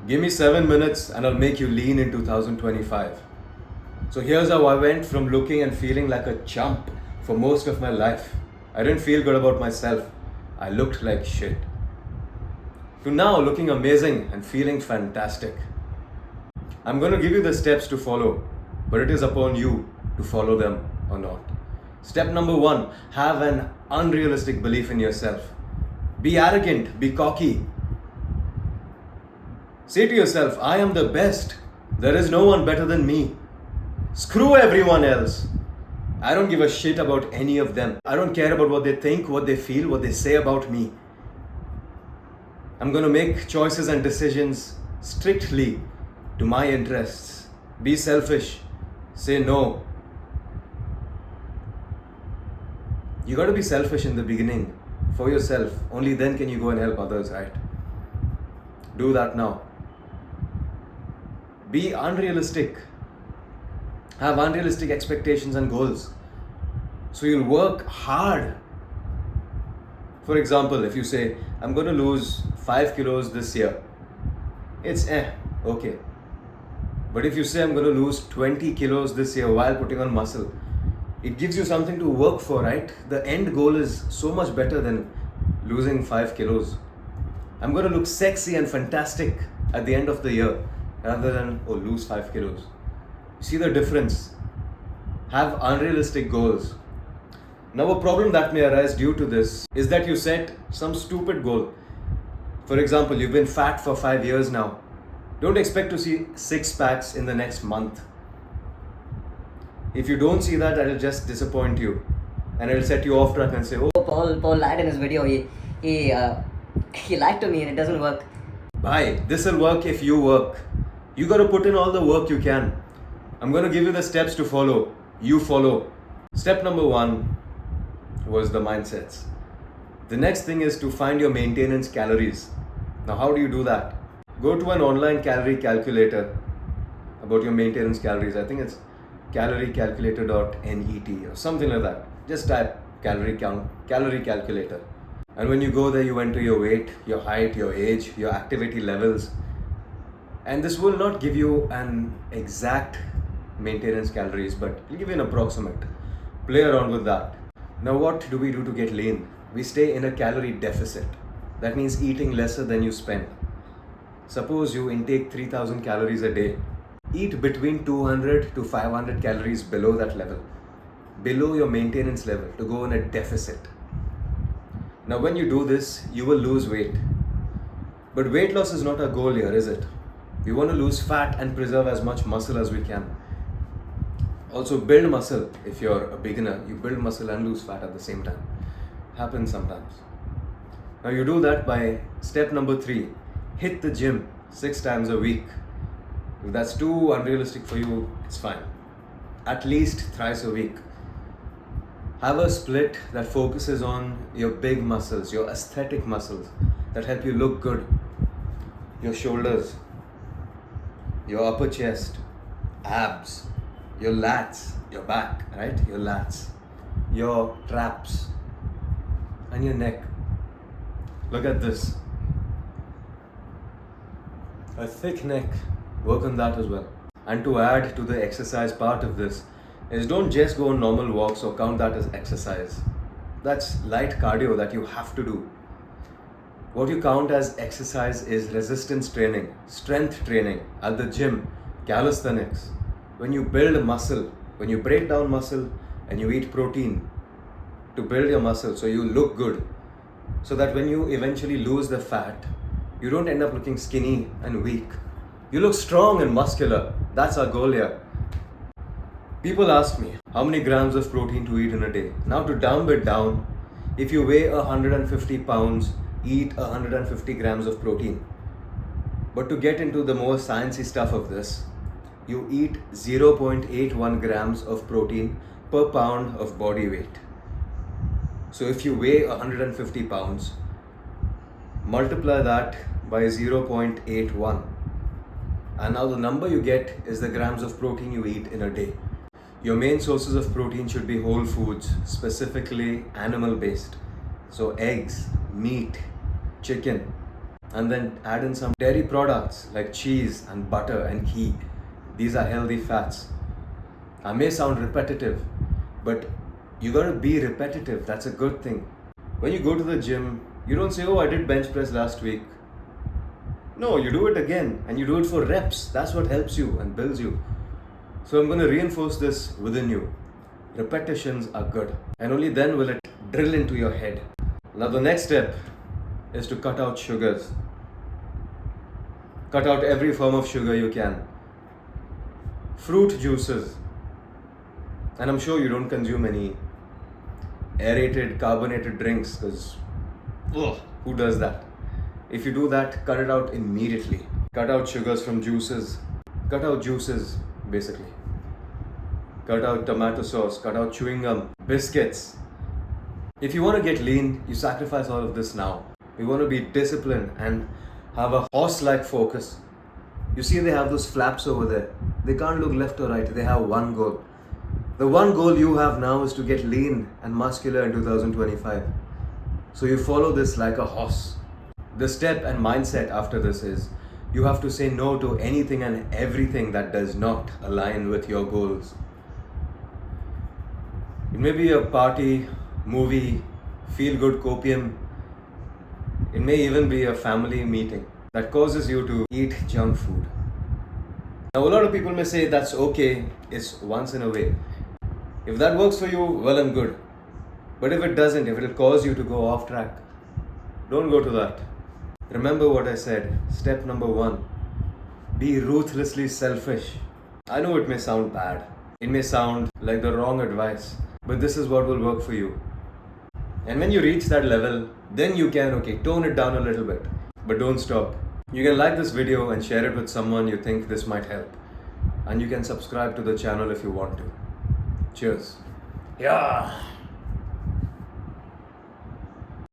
Give me 7 minutes and I'll make you lean in 2025. So here's how I went from looking and feeling like a chump for most of my life. I didn't feel good about myself. I looked like shit. To now looking amazing and feeling fantastic. I'm going to give you the steps to follow, but it is upon you to follow them or not. Step number 1, have an unrealistic belief in yourself. Be arrogant, be cocky. Say to yourself, I am the best. There is no one better than me. Screw everyone else. I don't give a shit about any of them. I don't care about what they think, what they feel, what they say about me. I'm going to make choices and decisions strictly to my interests. Be selfish. Say no. You got to be selfish in the beginning for yourself. Only then can you go and help others, right? Do that now. Be unrealistic. Have unrealistic expectations and goals. So you'll work hard. For example, if you say, I'm going to lose 5 kilos this year, it's okay. But if you say, I'm going to lose 20 kilos this year while putting on muscle, it gives you something to work for, right? The end goal is so much better than losing 5 kilos. I'm going to look sexy and fantastic at the end of the year rather than, lose 5 kilos. See the difference? Have unrealistic goals. Now, a problem that may arise due to this is that you set some stupid goal. For example, you've been fat for 5 years now. Don't expect to see 6 packs in the next month. If you don't see that, it'll just disappoint you. And it'll set you off track and say, Paul lied in his video. He lied to me and it doesn't work. bye, this will work if you work. You got to put in all the work you can. I'm going to give you the steps to follow. You follow. Step number 1 was the mindsets. The next thing is to find your maintenance calories. Now, how do you do that? Go to an online calorie calculator about your maintenance calories. I think it's caloriecalculator.net or something like that. Just type calorie calculator. And when you go there, you enter your weight, your height, your age, your activity levels. And this will not give you an exact maintenance calories, but it'll give you an approximate. Play around with that. Now, what do we do to get lean? We stay in a calorie deficit. That means eating lesser than you spend. Suppose you intake 3000 calories a day. Eat between 200 to 500 calories below that level, below your maintenance level, to go in a deficit. Now, when you do this, you will lose weight. But weight loss is not our goal here, is it? We want to lose fat and preserve as much muscle as we can. Also, build muscle. If you're a beginner, you build muscle and lose fat at the same time. Happens sometimes. Now, you do that by step number 3. Hit the gym 6 times a week. If that's too unrealistic for you, it's fine. At least thrice a week. Have a split that focuses on your big muscles, your aesthetic muscles that help you look good. Your shoulders, your upper chest, abs, your lats, your back, right? Your lats, your traps, and your neck. Look at this. A thick neck. Work on that as well. And to add to the exercise part of this is, don't just go on normal walks or count that as exercise. That's light cardio that you have to do. What you count as exercise is resistance training, strength training at the gym, calisthenics. When you build muscle, when you break down muscle and you eat protein to build your muscle so you look good, so that when you eventually lose the fat, you don't end up looking skinny and weak. You look strong and muscular. That's our goal here. People ask me how many grams of protein to eat in a day. Now, to dumb it down, if you weigh 150 pounds, eat 150 grams of protein. But to get into the more sciencey stuff of this, you eat 0.81 grams of protein per pound of body weight. So if you weigh 150 pounds, multiply that by 0.81. And now the number you get is the grams of protein you eat in a day. Your main sources of protein should be whole foods, specifically animal based. So eggs, meat, chicken. and then add in some dairy products like cheese and butter and ghee. These are healthy fats. I may sound repetitive, but you gotta be repetitive. That's a good thing. When you go to the gym, you don't say, "Oh, I did bench press last week." No, you do it again and you do it for reps. That's what helps you and builds you. So I'm going to reinforce this within you. Repetitions are good, and only then will it drill into your head. Now, the next step is to cut out sugars. Cut out every form of sugar you can. Fruit juices. And I'm sure you don't consume any aerated, carbonated drinks because who does that? If you do that, cut it out immediately. Cut out sugars from juices. Cut out juices, basically. Cut out tomato sauce. Cut out chewing gum. Biscuits. If you want to get lean, you sacrifice all of this now. You want to be disciplined and have a horse-like focus. You see they have those flaps over there. They can't look left or right. They have one goal. The one goal you have now is to get lean and muscular in 2025. So you follow this like a horse. The step and mindset after this is you have to say no to anything and everything that does not align with your goals. It may be a party, movie, feel-good copium. It may even be a family meeting that causes you to eat junk food. Now, a lot of people may say that's okay, it's once in a way. If that works for you, well and good. But if it doesn't, if it'll cause you to go off track, don't go to that. Remember what I said. Step number 1, be ruthlessly selfish. I know it may sound bad. It may sound like the wrong advice, but this is what will work for you. And when you reach that level, then you can, tone it down a little bit, but don't stop. You can like this video and share it with someone you think this might help. And you can subscribe to the channel if you want to. Cheers. Yeah.